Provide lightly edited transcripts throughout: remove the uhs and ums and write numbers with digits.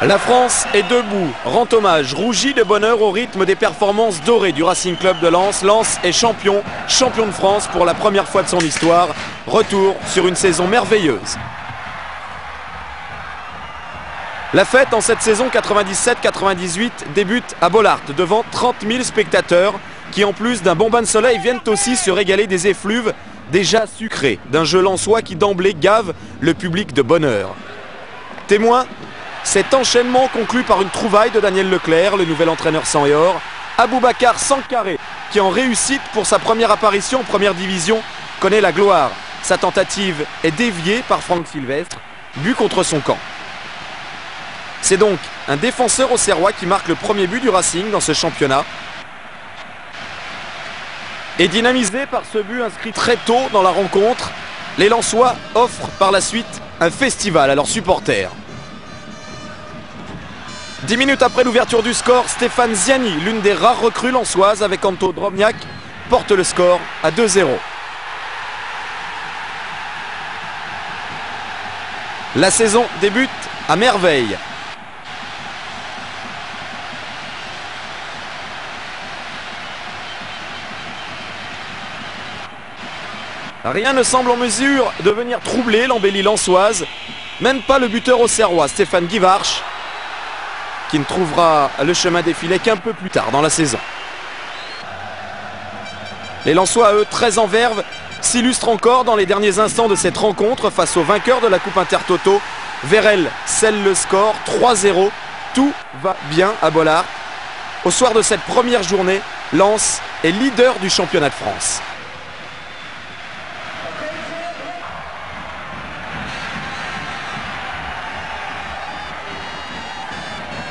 La France est debout, rend hommage, rougit de bonheur au rythme des performances dorées du Racing Club de Lens. Lens est champion de France pour la première fois de son histoire. Retour sur une saison merveilleuse. La fête en cette saison 97-98 débute à Bollaert devant 30 000 spectateurs qui en plus d'un bon bain de soleil viennent aussi se régaler des effluves déjà sucrés d'un jeu lensois qui d'emblée gave le public de bonheur. Témoin, cet enchaînement conclu par une trouvaille de Daniel Leclerc, le nouvel entraîneur sang et or, Aboubacar Sankaré, qui en réussite pour sa première apparition en première division, connaît la gloire. Sa tentative est déviée par Franck Sylvestre, but contre son camp. C'est donc un défenseur auxerrois qui marque le premier but du Racing dans ce championnat. Et dynamisé par ce but inscrit très tôt dans la rencontre, les Lensois offrent par la suite un festival à leurs supporters. 10 minutes après l'ouverture du score, Stéphane Ziani, l'une des rares recrues lensoises avec Anto Drobniak, porte le score à 2-0. La saison débute à merveille. Rien ne semble en mesure de venir troubler l'embellie lensoise, même pas le buteur auxerrois Stéphane Guivarch, qui ne trouvera le chemin des filets qu'un peu plus tard dans la saison. Les Lensois, eux, très en verve, s'illustrent encore dans les derniers instants de cette rencontre face au vainqueur de la Coupe Intertoto. Vérel scelle le score, 3-0. Tout va bien à Bollaert. Au soir de cette première journée, Lens est leader du championnat de France.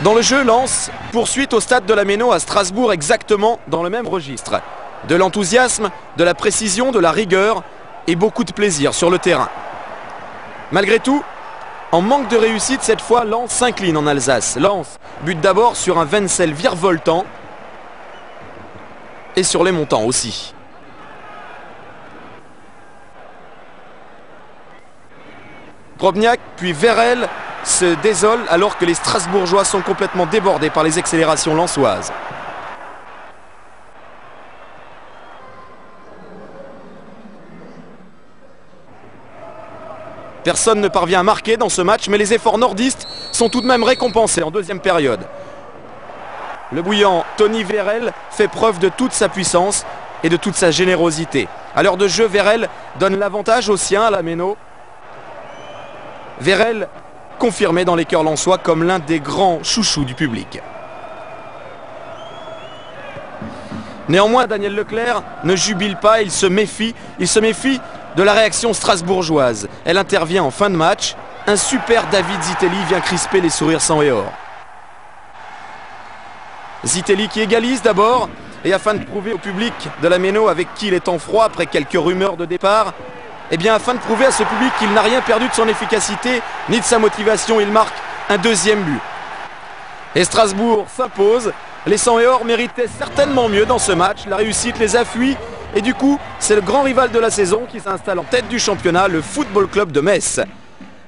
Dans le jeu, Lens poursuit au stade de la Méno à Strasbourg exactement dans le même registre. De l'enthousiasme, de la précision, de la rigueur et beaucoup de plaisir sur le terrain. Malgré tout, en manque de réussite cette fois, Lens s'incline en Alsace. Lens bute d'abord sur un Wenzel virevoltant et sur les montants aussi. Drobniak puis Vérel se désole alors que les Strasbourgeois sont complètement débordés par les accélérations lensoises. Personne ne parvient à marquer dans ce match, mais les efforts nordistes sont tout de même récompensés en deuxième période. Le bouillant Tony Vérel fait preuve de toute sa puissance et de toute sa générosité. À l'heure de jeu, Vérel donne l'avantage aux siens à la Méno. Vérel confirmé dans les cœurs lensois comme l'un des grands chouchous du public. Néanmoins, Daniel Leclerc ne jubile pas, il se méfie de la réaction strasbourgeoise. Elle intervient en fin de match. Un super David Zitelli vient crisper les sourires sang et or. Zitelli qui égalise d'abord, et afin de prouver au public de la Méno avec qui il est en froid après quelques rumeurs de départ, eh bien, afin de prouver à ce public qu'il n'a rien perdu de son efficacité ni de sa motivation, il marque un deuxième but. Et Strasbourg s'impose. Les sang et or méritaient certainement mieux dans ce match. La réussite les a fuis. Et du coup, c'est le grand rival de la saison qui s'installe en tête du championnat, le Football Club de Metz.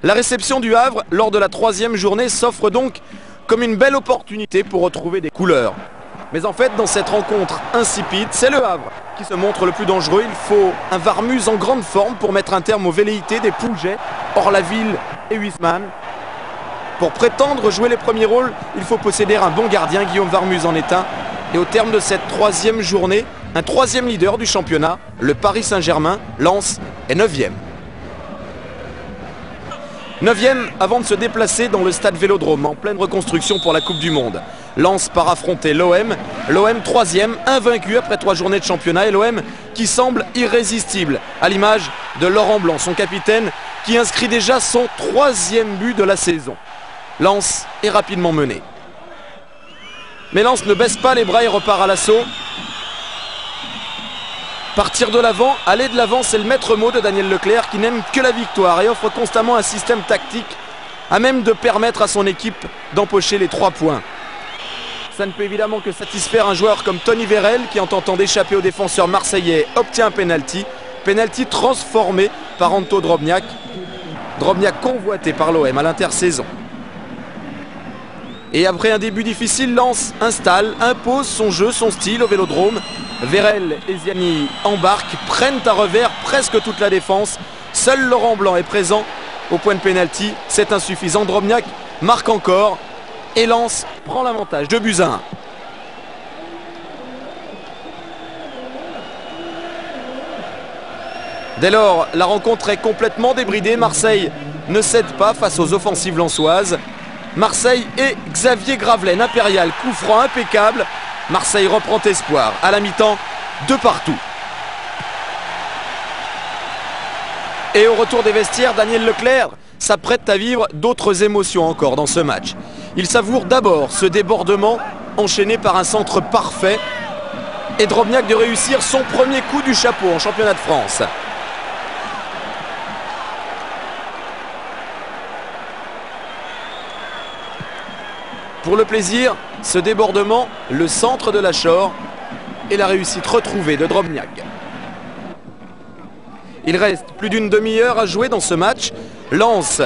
La réception du Havre lors de la troisième journée s'offre donc comme une belle opportunité pour retrouver des couleurs. Mais en fait, dans cette rencontre insipide, c'est le Havre qui se montre le plus dangereux. Il faut un Varmuz en grande forme pour mettre un terme aux velléités des Pouget, Orlaville et Huisman. Pour prétendre jouer les premiers rôles, il faut posséder un bon gardien. Guillaume Varmuz en est un. Et au terme de cette troisième journée, un troisième leader du championnat, le Paris Saint-Germain, Lens, est 9e. 9e avant de se déplacer dans le stade Vélodrome en pleine reconstruction pour la Coupe du Monde. Lens part affronter l'OM. L'OM 3e, invaincu après 3 journées de championnat. Et l'OM qui semble irrésistible, à l'image de Laurent Blanc, son capitaine, qui inscrit déjà son 3e but de la saison. Lens est rapidement mené. Mais Lens ne baisse pas les bras et repart à l'assaut. Partir de l'avant, aller de l'avant, c'est le maître mot de Daniel Leclerc qui n'aime que la victoire et offre constamment un système tactique à même de permettre à son équipe d'empocher les 3 points. Ça ne peut évidemment que satisfaire un joueur comme Tony Vérel qui, en tentant d'échapper aux défenseurs marseillais, obtient un penalty. Penalty transformé par Anto Drobniak. Drobniak convoité par l'OM à l'intersaison. Et après un début difficile, Lens installe, impose son jeu, son style au Vélodrome. Vérel et Ziani embarquent, prennent à revers presque toute la défense. Seul Laurent Blanc est présent au point de pénalty. C'est insuffisant. Drobniak marque encore et Lens prend l'avantage. 2-1. Dès lors, la rencontre est complètement débridée. Marseille ne cède pas face aux offensives lensoises. Marseille et Xavier Gravelaine, impérial, coup franc impeccable. Marseille reprend espoir. À la mi-temps, 2 partout. Et au retour des vestiaires, Daniel Leclerc s'apprête à vivre d'autres émotions encore dans ce match. Il savoure d'abord ce débordement enchaîné par un centre parfait et Drobniak de réussir son premier coup du chapeau en championnat de France. Pour le plaisir, ce débordement, le centre de la Shore et la réussite retrouvée de Drobniak. Il reste plus d'une demi-heure à jouer dans ce match. Lens,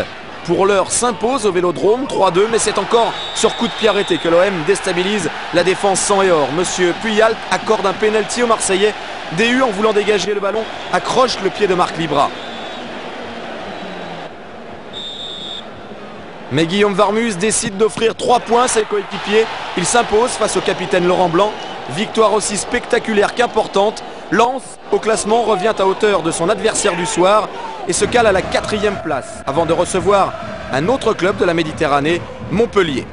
pour l'heure, s'impose au Vélodrome 3-2, mais c'est encore sur coup de pied arrêté que l'OM déstabilise la défense sang et or. Monsieur Puyal accorde un pénalty aux Marseillais. DU, en voulant dégager le ballon, accroche le pied de Marc Libra. Mais Guillaume Varmus décide d'offrir 3 points à ses coéquipiers. Il s'impose face au capitaine Laurent Blanc. Victoire aussi spectaculaire qu'importante. Lens, au classement, revient à hauteur de son adversaire du soir et se cale à la 4e place avant de recevoir un autre club de la Méditerranée, Montpellier.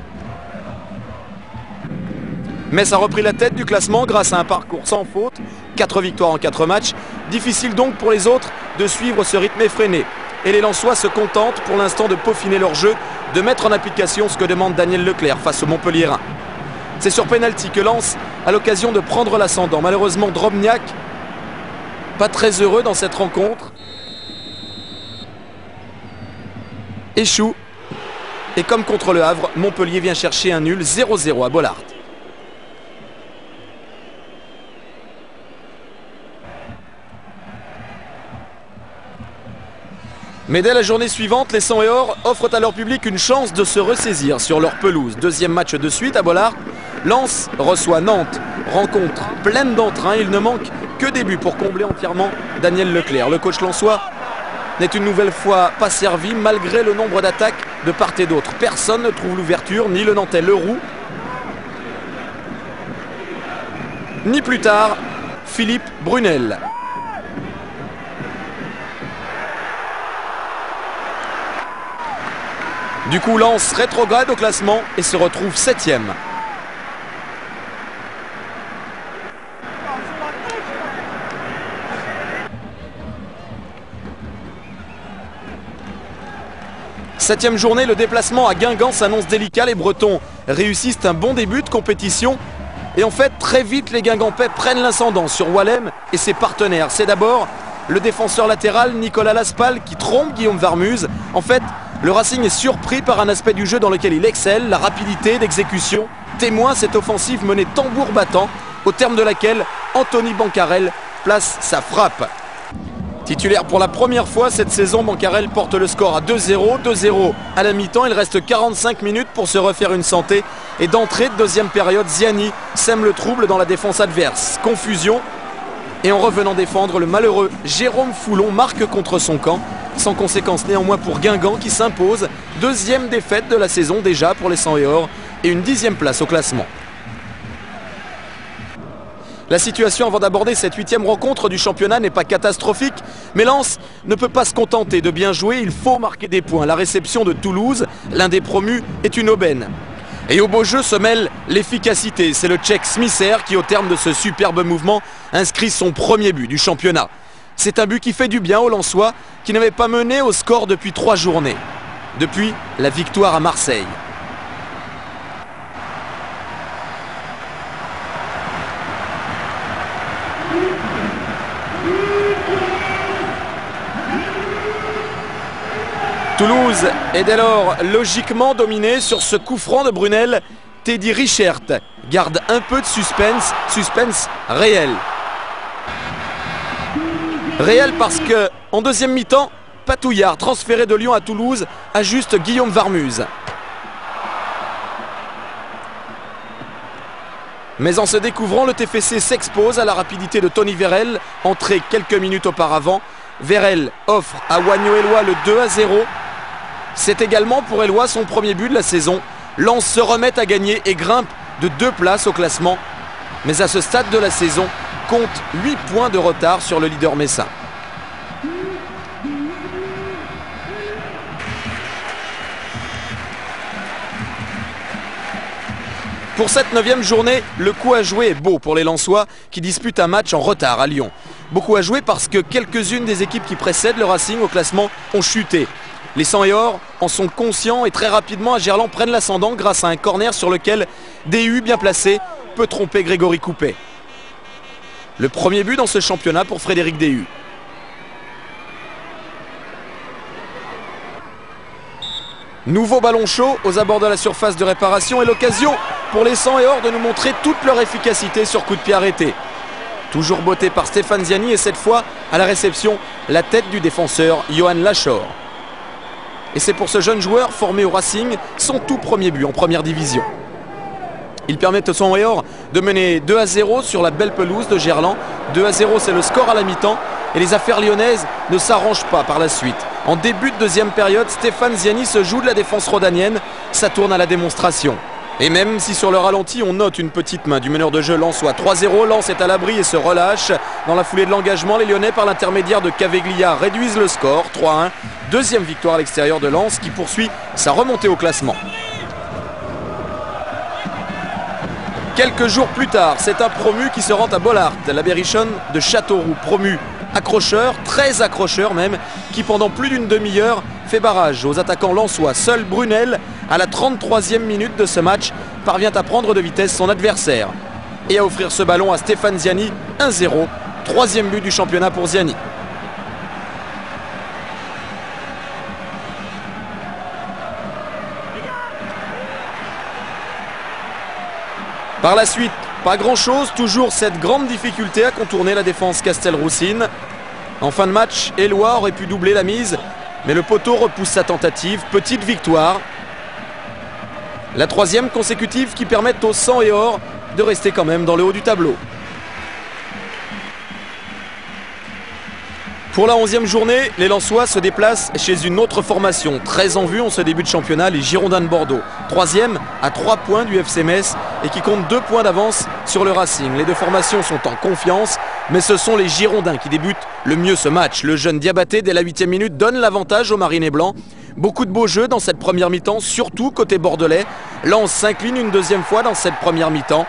Metz a repris la tête du classement grâce à un parcours sans faute. 4 victoires en 4 matchs. Difficile donc pour les autres de suivre ce rythme effréné. Et les Lensois se contentent pour l'instant de peaufiner leur jeu, de mettre en application ce que demande Daniel Leclerc face au Montpellierin. C'est sur pénalty que Lens a l'occasion de prendre l'ascendant. Malheureusement, Drobniak, pas très heureux dans cette rencontre, échoue. Et comme contre le Havre, Montpellier vient chercher un nul 0-0 à Bollaert. Mais dès la journée suivante, les Sang et Or offrent à leur public une chance de se ressaisir sur leur pelouse. 2e match de suite à Bollaert. Lens reçoit Nantes. Rencontre pleine d'entrain. Il ne manque que des buts pour combler entièrement Daniel Leclerc. Le coach lensois n'est une nouvelle fois pas servi malgré le nombre d'attaques de part et d'autre. Personne ne trouve l'ouverture, ni le Nantais Leroux, ni plus tard Philippe Brunel. Du coup, Lens rétrograde au classement et se retrouve 7e. Septième journée, le déplacement à Guingamp s'annonce délicat. Les Bretons réussissent un bon début de compétition. Et en fait, très vite, les Guingampais prennent l'incendant sur Wallem et ses partenaires. C'est d'abord le défenseur latéral Nicolas Laspal qui trompe Guillaume Varmus. En fait, le Racing est surpris par un aspect du jeu dans lequel il excelle, la rapidité d'exécution. Témoin cette offensive menée tambour battant, au terme de laquelle Anthony Bancarel place sa frappe. Titulaire pour la première fois cette saison, Bancarel porte le score à 2-0. 2-0 à la mi-temps, il reste 45 minutes pour se refaire une santé. Et d'entrée de deuxième période, Ziani sème le trouble dans la défense adverse. Confusion. Et en revenant défendre, le malheureux Jérôme Foulon marque contre son camp. Sans conséquence néanmoins pour Guingamp qui s'impose. 2e défaite de la saison déjà pour les Sang et Or et une 10e place au classement. La situation avant d'aborder cette 8e rencontre du championnat n'est pas catastrophique, mais Lens ne peut pas se contenter de bien jouer, il faut marquer des points. La réception de Toulouse, l'un des promus, est une aubaine. Et au beau jeu se mêle l'efficacité. C'est le Tchèque Smisser qui, au terme de ce superbe mouvement, inscrit son premier but du championnat. C'est un but qui fait du bien aux Lensois, qui n'avaient pas mené au score depuis 3 journées. Depuis la victoire à Marseille. Toulouse est dès lors logiquement dominé sur ce coup franc de Brunel. Teddy Richert garde un peu de suspense, suspense réel. Réel parce que en deuxième mi-temps, Patouillard, transféré de Lyon à Toulouse, ajuste Guillaume Varmus. Mais en se découvrant, le TFC s'expose à la rapidité de Tony Vérel, entré quelques minutes auparavant. Vérel offre à Wagno Eloi le 2-0. C'est également pour Eloi son premier but de la saison. Lens se remet à gagner et grimpe de 2 places au classement. Mais à ce stade de la saison, compte 8 points de retard sur le leader messin. Pour cette 9e journée, le coup à jouer est beau pour les Lensois qui disputent un match en retard à Lyon. Beaucoup à jouer parce que quelques-unes des équipes qui précèdent le Racing au classement ont chuté. Les 100 et or en sont conscients et très rapidement à Gerland prennent l'ascendant grâce à un corner sur lequel DU bien placé peut tromper Grégory Coupet. Le premier but dans ce championnat pour Frédéric DU. Nouveau ballon chaud aux abords de la surface de réparation et l'occasion pour les 100 et or de nous montrer toute leur efficacité sur coup de pied arrêté. Toujours botté par Stéphane Ziani et cette fois à la réception la tête du défenseur Johan Lachor. Et c'est pour ce jeune joueur formé au Racing son tout premier but en première division. Il permet aux 100 et or de mener 2-0 sur la belle pelouse de Gerland. 2-0 c'est le score à la mi-temps et les affaires lyonnaises ne s'arrangent pas par la suite. En début de deuxième période, Stéphane Ziani se joue de la défense rhodanienne. Ça tourne à la démonstration. Et même si sur le ralenti on note une petite main du meneur de jeu lensois 3-0, Lens est à l'abri et se relâche. Dans la foulée de l'engagement, les Lyonnais par l'intermédiaire de Caveglia réduisent le score 3-1. Deuxième victoire à l'extérieur de Lens qui poursuit sa remontée au classement. Quelques jours plus tard, c'est un promu qui se rend à Bollaert, la Berrichonne de Châteauroux, promu accrocheur, très accrocheur même, qui pendant plus d'une demi-heure fait barrage aux attaquants lensois. Seul Brunel, à la 33e minute de ce match, parvient à prendre de vitesse son adversaire et à offrir ce ballon à Stéphane Ziani, 1-0, troisième but du championnat pour Ziani. Par la suite, pas grand-chose, toujours cette grande difficulté à contourner la défense Castelroussine. En fin de match, Eloi aurait pu doubler la mise, mais le poteau repousse sa tentative. Petite victoire. La troisième consécutive qui permet aux 100 et or de rester quand même dans le haut du tableau. Pour la 11e journée, les Lensois se déplacent chez une autre formation. Très en vue en ce début de championnat, les Girondins de Bordeaux. Troisième à 3 points du FC Metz et qui compte 2 points d'avance sur le Racing. Les deux formations sont en confiance, mais ce sont les Girondins qui débutent le mieux ce match. Le jeune Diabaté, dès la 8e minute, donne l'avantage aux Marinés Blancs. Beaucoup de beaux jeux dans cette première mi-temps, surtout côté bordelais. Lens s'incline une deuxième fois dans cette première mi-temps.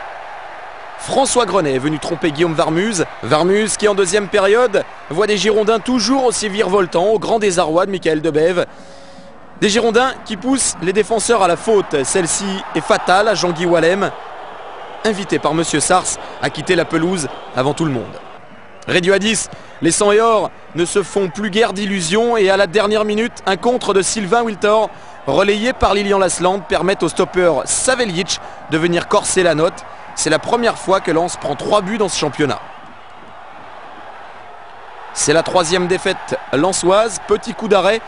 François Grenet est venu tromper Guillaume Varmuz. Varmuz qui en deuxième période voit des Girondins toujours aussi virevoltants au grand désarroi de Michael Debève. Des Girondins qui poussent les défenseurs à la faute. Celle-ci est fatale à Jean-Guy Wallem, invité par Monsieur Sars à quitter la pelouse avant tout le monde. Réduit à 10, les 100 et or ne se font plus guère d'illusions et à la dernière minute, un contre de Sylvain Wiltor relayé par Lilian Lasland permet au stopper Savelic de venir corser la note. C'est la première fois que Lens prend 3 buts dans ce championnat. C'est la 3e défaite lensoise, petit coup d'arrêt.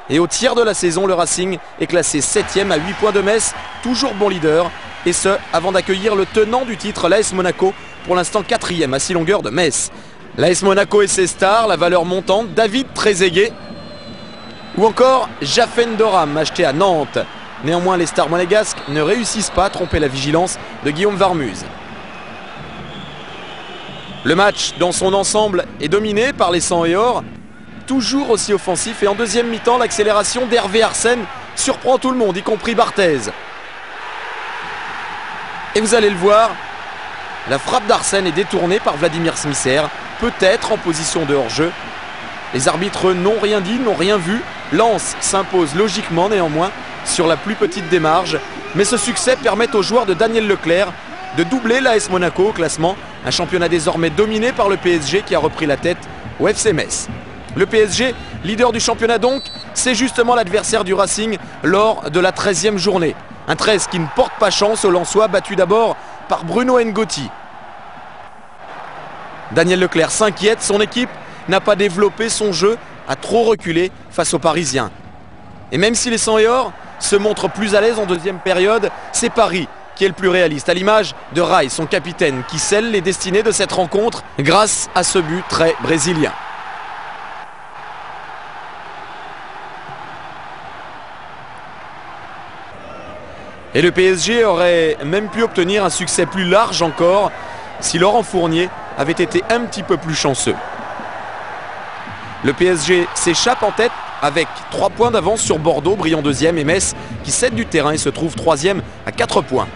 Et au tiers de la saison, le Racing est classé 7e à 8 points de Metz, toujours bon leader. Et ce, avant d'accueillir le tenant du titre, l'AS Monaco, pour l'instant 4e à 6 longueurs de Metz. L'AS Monaco et ses stars, la valeur montante, David Trezeguet ou encore Jaffen Doram, acheté à Nantes. Néanmoins, les stars monégasques ne réussissent pas à tromper la vigilance de Guillaume Varmuz. Le match, dans son ensemble, est dominé par les 100 et or, toujours aussi offensif. Et en deuxième mi-temps, l'accélération d'Hervé Arsène surprend tout le monde, y compris Barthez. Et vous allez le voir, la frappe d'Arsène est détournée par Vladimir Smisser, peut-être en position de hors-jeu. Les arbitres n'ont rien dit, n'ont rien vu. Lens s'impose logiquement néanmoins sur la plus petite des marges. Mais ce succès permet aux joueurs de Daniel Leclerc de doubler l'AS Monaco au classement. Un championnat désormais dominé par le PSG qui a repris la tête au FC Metz. Le PSG, leader du championnat donc, c'est justement l'adversaire du Racing lors de la 13e journée. Un 13 qui ne porte pas chance aux Lensois, battu d'abord par Bruno Ngotti. Daniel Leclerc s'inquiète, son équipe n'a pas développé son jeu, a trop reculé face aux Parisiens. Et même si les 100 et or se montrent plus à l'aise en deuxième période, c'est Paris qui est le plus réaliste, à l'image de Rai, son capitaine, qui scelle les destinées de cette rencontre grâce à ce but très brésilien. Et le PSG aurait même pu obtenir un succès plus large encore si Laurent Fournier avait été un petit peu plus chanceux. Le PSG s'échappe en tête avec 3 points d'avance sur Bordeaux, brillant deuxième, et Metz qui cède du terrain et se trouve troisième à 4 points.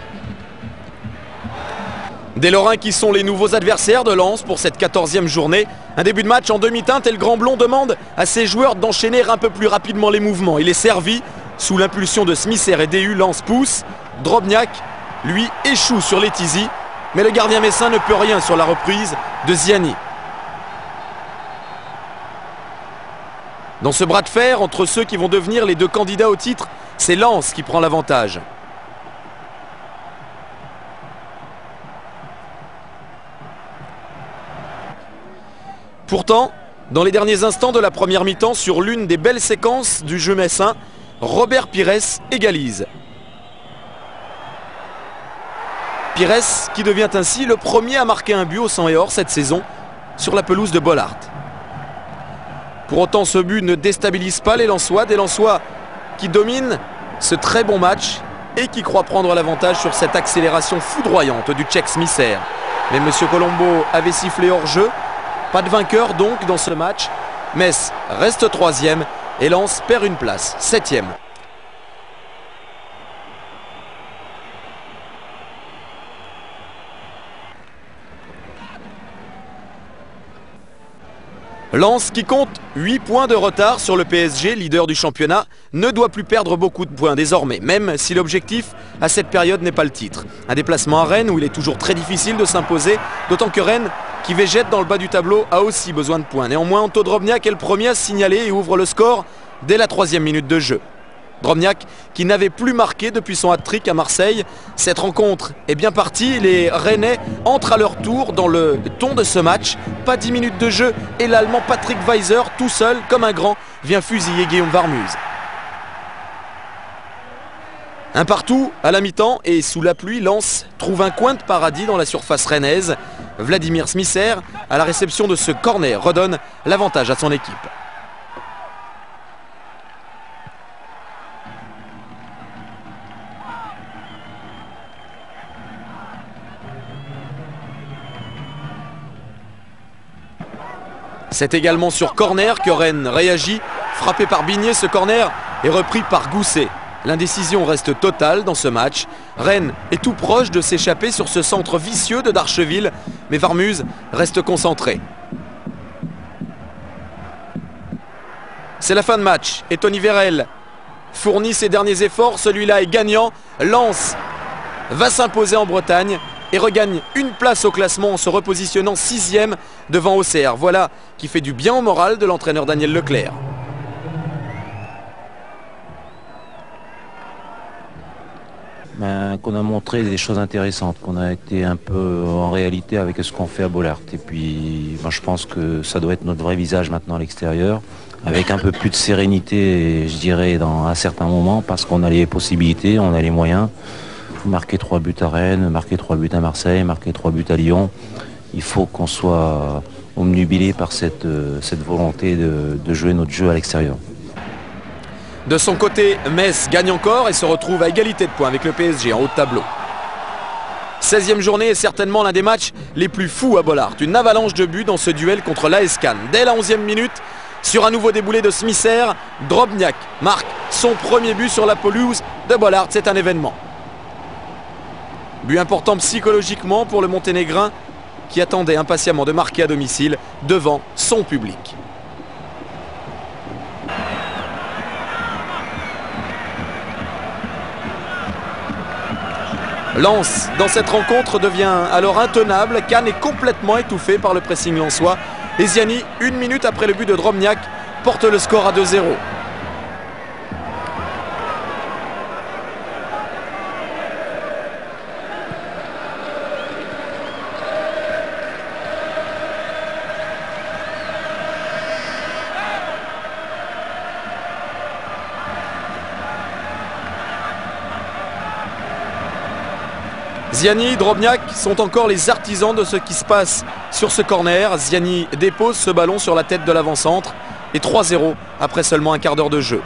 Des Lorrains qui sont les nouveaux adversaires de Lens pour cette 14e journée. Un début de match en demi-teinte et le Grand Blond demande à ses joueurs d'enchaîner un peu plus rapidement les mouvements. Il est servi sous l'impulsion de Smisser et DU. Lens pousse. Drobniak, lui, échoue sur Letizy, mais le gardien messin ne peut rien sur la reprise de Ziani. Dans ce bras de fer entre ceux qui vont devenir les 2 candidats au titre, c'est Lens qui prend l'avantage. Pourtant, dans les derniers instants de la première mi-temps, sur l'une des belles séquences du jeu messin, Robert Pires égalise. Pires qui devient ainsi le premier à marquer un but au sang et or cette saison sur la pelouse de Bollaert. Pour autant, ce but ne déstabilise pas les Lensois, des Lensois qui dominent ce très bon match et qui croient prendre l'avantage sur cette accélération foudroyante du Tchèque Smisser. Mais M. Colombo avait sifflé hors jeu. Pas de vainqueur donc dans ce match. Metz reste troisième et Lens perd une place, 7e. Lens, qui compte 8 points de retard sur le PSG, leader du championnat, ne doit plus perdre beaucoup de points désormais, même si l'objectif à cette période n'est pas le titre. Un déplacement à Rennes où il est toujours très difficile de s'imposer, d'autant que Rennes, qui végète dans le bas du tableau, a aussi besoin de points. Néanmoins, Anto Drobniak est le premier à signaler et ouvre le score dès la 3e minute de jeu. Drobniak qui n'avait plus marqué depuis son hat-trick à Marseille. Cette rencontre est bien partie, les Rennais entrent à leur tour dans le ton de ce match. Pas 10 minutes de jeu et l'Allemand Patrick Weiser, tout seul comme un grand, vient fusiller Guillaume Varmuz. Un partout à la mi-temps et sous la pluie, Lens trouve un coin de paradis dans la surface rennaise. Vladimir Smisser, à la réception de ce corner, redonne l'avantage à son équipe. C'est également sur corner que Rennes réagit. Frappé par Bigné, ce corner est repris par Gousset. L'indécision reste totale dans ce match. Rennes est tout proche de s'échapper sur ce centre vicieux de Darcheville, mais Varmuz reste concentré. C'est la fin de match et Tony Vérel fournit ses derniers efforts. Celui-là est gagnant. Lens va s'imposer en Bretagne et regagne une place au classement en se repositionnant 6e devant Auxerre. Voilà qui fait du bien au moral de l'entraîneur Daniel Leclerc. Qu'on a montré des choses intéressantes, qu'on a été un peu en réalité avec ce qu'on fait à Bollaert. Et puis je pense que ça doit être notre vrai visage maintenant à l'extérieur, avec un peu plus de sérénité, je dirais, à certains moments, parce qu'on a les possibilités, on a les moyens. Marquer 3 buts à Rennes, marquer 3 buts à Marseille, marquer 3 buts à Lyon. Il faut qu'on soit omnubilé par cette volonté de jouer notre jeu à l'extérieur. De son côté, Metz gagne encore et se retrouve à égalité de points avec le PSG en haut de tableau. 16e journée est certainement l'un des matchs les plus fous à Bollaert. Une avalanche de buts dans ce duel contre l'AS Cannes. Dès la 11e minute, sur un nouveau déboulé de Smisser, Drobniak marque son premier but sur la pelouse de Bollaert. C'est un événement. But important psychologiquement pour le Monténégrin qui attendait impatiemment de marquer à domicile devant son public. Lens, dans cette rencontre, devient alors intenable. Cannes est complètement étouffé par le pressing lensois. Et Ziani, 1 minute après le but de Drobniak, porte le score à 2-0. Ziani, Drobniak sont encore les artisans de ce qui se passe sur ce corner. Ziani dépose ce ballon sur la tête de l'avant-centre et 3-0 après seulement un quart d'heure de jeu.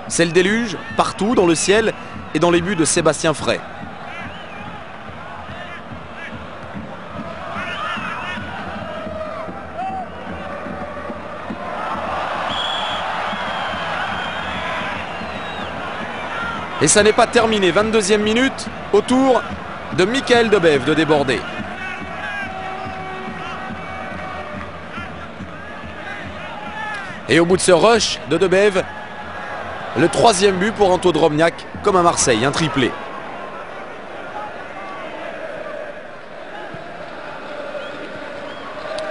C'est le déluge partout dans le ciel et dans les buts de Sébastien Frey. Et ça n'est pas terminé. 22e minute, au tour de Michael Debève de déborder. Et au bout de ce rush de Debève, le 3e but pour Anto Drobniak, comme à Marseille, un triplé.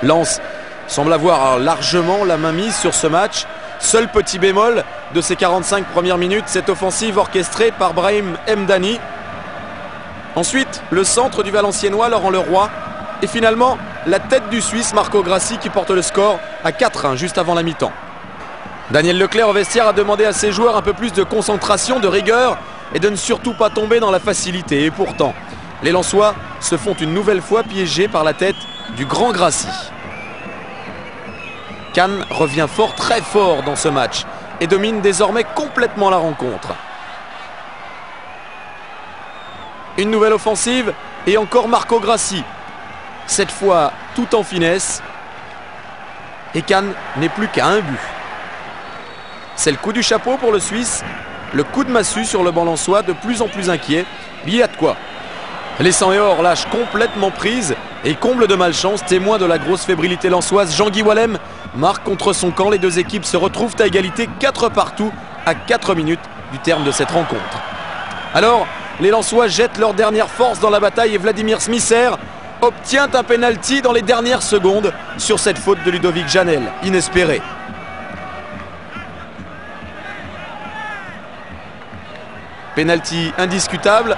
Lens semble avoir largement la main mise sur ce match. Seul petit bémol de ces 45 premières minutes, cette offensive orchestrée par Brahim Mdani. Ensuite, le centre du Valenciennois, Laurent Leroy. Et finalement, la tête du Suisse, Marco Grassi, qui porte le score à 4-1 juste avant la mi-temps. Daniel Leclerc au vestiaire a demandé à ses joueurs un peu plus de concentration, de rigueur et de ne surtout pas tomber dans la facilité. Et pourtant, les Lensois se font une nouvelle fois piégés par la tête du grand Grassi. Cannes revient fort, très fort dans ce match et domine désormais complètement la rencontre. Une nouvelle offensive et encore Marco Grassi. Cette fois tout en finesse. Et Cannes n'est plus qu'à un but. C'est le coup du chapeau pour le Suisse. Le coup de massue sur le banc lensois, de plus en plus inquiet. Il y a de quoi. Les 100 et or lâchent complètement prise et comble de malchance, témoin de la grosse fébrilité lensoise. Jean-Guy Wallem marque contre son camp. Les deux équipes se retrouvent à égalité 4 partout à 4 minutes du terme de cette rencontre. Alors, les Lensois jettent leur dernière force dans la bataille et Vladimir Smisser obtient un penalty dans les dernières secondes sur cette faute de Ludovic Janel, inespérée. Penalty indiscutable.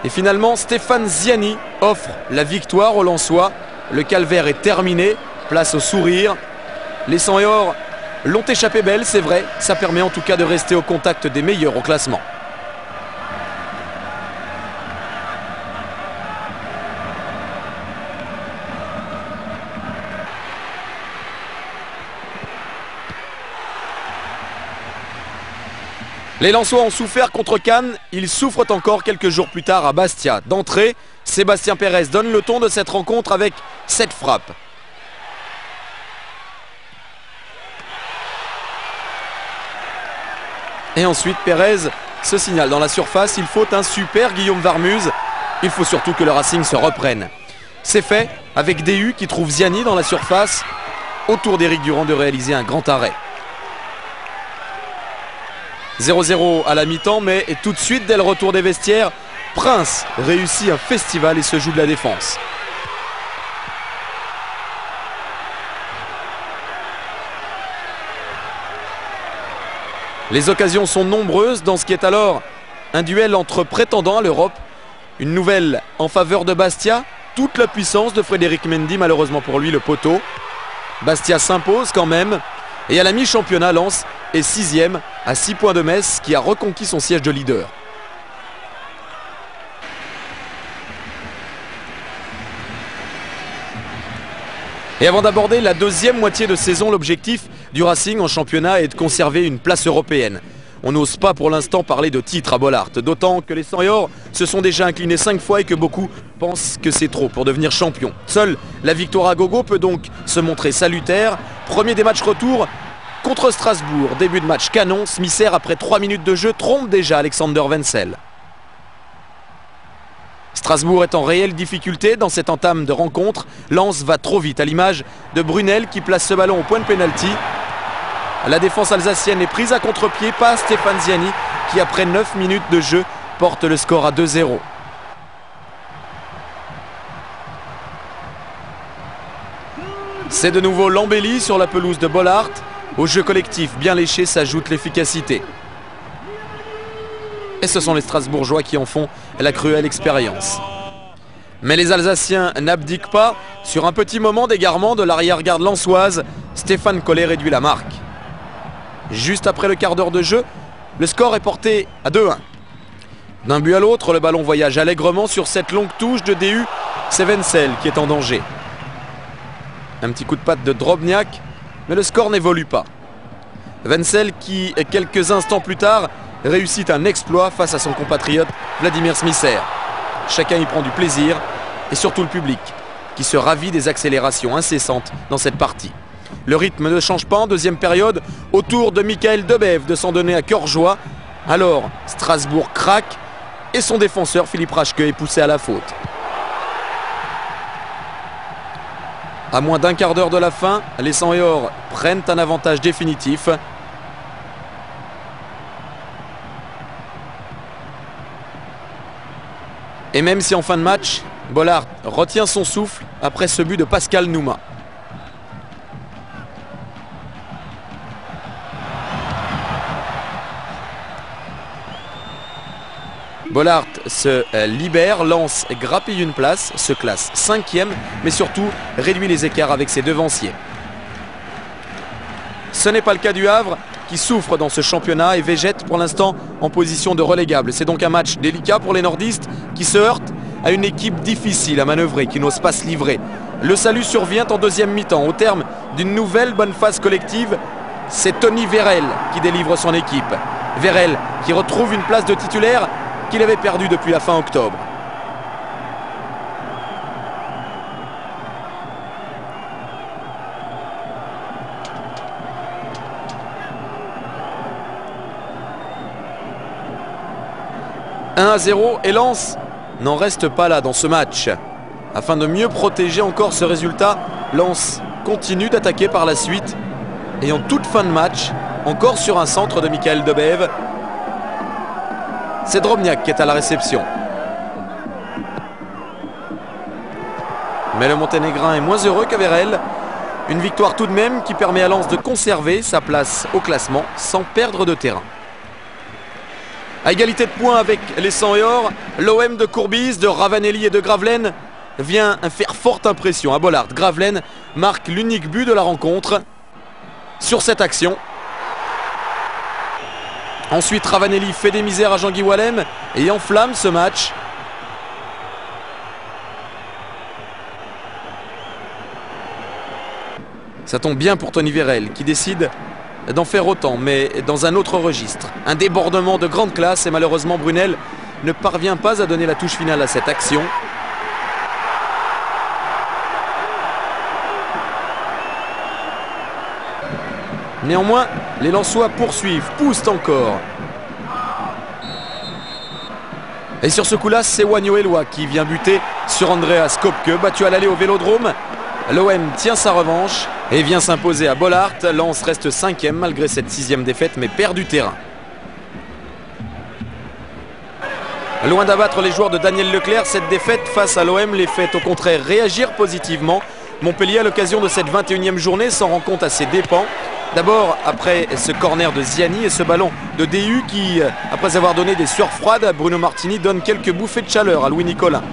Et finalement, Stéphane Ziani offre la victoire aux Lensois. Le calvaire est terminé, place au sourire. Les 100 et or l'ont échappé belle, c'est vrai. Ça permet en tout cas de rester au contact des meilleurs au classement. Les Lensois ont souffert contre Cannes, ils souffrent encore quelques jours plus tard à Bastia. D'entrée, Sébastien Pérez donne le ton de cette rencontre avec cette frappe. Et ensuite, Pérez se signale dans la surface. Il faut un super Guillaume Varmuz. Il faut surtout que le Racing se reprenne. C'est fait avec DU qui trouve Ziani dans la surface. Autour d'Éric Durand de réaliser un grand arrêt. 0-0 à la mi-temps, mais tout de suite, dès le retour des vestiaires, Prince réussit un festival et se joue de la défense. Les occasions sont nombreuses dans ce qui est alors un duel entre prétendants à l'Europe. Une nouvelle en faveur de Bastia. Toute la puissance de Frédéric Mendy, malheureusement pour lui, le poteau. Bastia s'impose quand même. Et à la mi-championnat, Lens est 6e à 6 points de Metz qui a reconquis son siège de leader. Et avant d'aborder la deuxième moitié de saison, l'objectif du Racing en championnat est de conserver une place européenne. On n'ose pas pour l'instant parler de titre à Bollaert, d'autant que les 100 et or se sont déjà inclinés 5 fois et que beaucoup pensent que c'est trop pour devenir champion. Seule la victoire à gogo peut donc se montrer salutaire. Premier des matchs retour contre Strasbourg. Début de match canon. Smisser, après 3 minutes de jeu, trompe déjà Alexander Wenzel. Strasbourg est en réelle difficulté dans cette entame de rencontre. Lens va trop vite, à l'image de Brunel qui place ce ballon au point de pénalty. La défense alsacienne est prise à contre-pied, pas Stéphane Ziani qui après 9 minutes de jeu porte le score à 2-0. C'est de nouveau l'embellie sur la pelouse de Bollaert. Au jeu collectif bien léché s'ajoute l'efficacité. Et ce sont les Strasbourgeois qui en font la cruelle expérience. Mais les Alsaciens n'abdiquent pas. Sur un petit moment d'égarement de l'arrière-garde lensoise, Stéphane Collet réduit la marque. Juste après le quart d'heure de jeu, le score est porté à 2-1. D'un but à l'autre, le ballon voyage allègrement sur cette longue touche de DU. C'est Wenzel qui est en danger. Un petit coup de patte de Drobniak, mais le score n'évolue pas. Wenzel qui, quelques instants plus tard, réussit un exploit face à son compatriote Vladimir Smisser. Chacun y prend du plaisir, et surtout le public, qui se ravit des accélérations incessantes dans cette partie. Le rythme ne change pas en deuxième période, autour de Michael Debève de s'en donner à cœur joie. Alors, Strasbourg craque, et son défenseur Philippe Raschke est poussé à la faute. À moins d'un quart d'heure de la fin, les 100 et or prennent un avantage définitif. Et même si en fin de match, Bollaert retient son souffle après ce but de Pascal Nouma. Bollaert se libère, Lens grappille une place, se classe 5e, mais surtout réduit les écarts avec ses devanciers. Ce n'est pas le cas du Havre, qui souffre dans ce championnat et végète pour l'instant en position de relégable. C'est donc un match délicat pour les nordistes qui se heurtent à une équipe difficile à manœuvrer, qui n'ose pas se livrer. Le salut survient en deuxième mi-temps. Au terme d'une nouvelle bonne phase collective, c'est Tony Vérel qui délivre son équipe. Vérel qui retrouve une place de titulaire qu'il avait perdu depuis la fin octobre. « 1-0 et Lens n'en reste pas là dans ce match. Afin de mieux protéger encore ce résultat, Lens continue d'attaquer par la suite. Et en toute fin de match, encore sur un centre de Michael Debève, c'est Drobniak qui est à la réception. Mais le Monténégrin est moins heureux que Vérel. Une victoire tout de même qui permet à Lens de conserver sa place au classement sans perdre de terrain. À égalité de points avec les 100 et or, l'OM de Courbis, de Ravanelli et de Gravelaine vient faire forte impression à Bollaert. Gravelaine marque l'unique but de la rencontre sur cette action. Ensuite, Ravanelli fait des misères à Jean-Guy Wallem et enflamme ce match. Ça tombe bien pour Tony Vérel qui décide d'en faire autant, mais dans un autre registre. Un débordement de grande classe et malheureusement Brunel ne parvient pas à donner la touche finale à cette action. Néanmoins, les Lensois poursuivent, poussent encore. Et sur ce coup-là, c'est Wagno Eloi qui vient buter sur Andreas Kopke, battu à l'aller au Vélodrome. L'OM tient sa revanche et vient s'imposer à Bollaert. Lens reste 5e malgré cette 6e défaite, mais perd du terrain. Loin d'abattre les joueurs de Daniel Leclerc, cette défaite face à l'OM les fait au contraire réagir positivement. Montpellier, à l'occasion de cette 21e journée, s'en rend compte à ses dépens. D'abord après ce corner de Ziani et ce ballon de DU qui, après avoir donné des sueurs froides à Bruno Martini, donne quelques bouffées de chaleur à Louis Nicolin.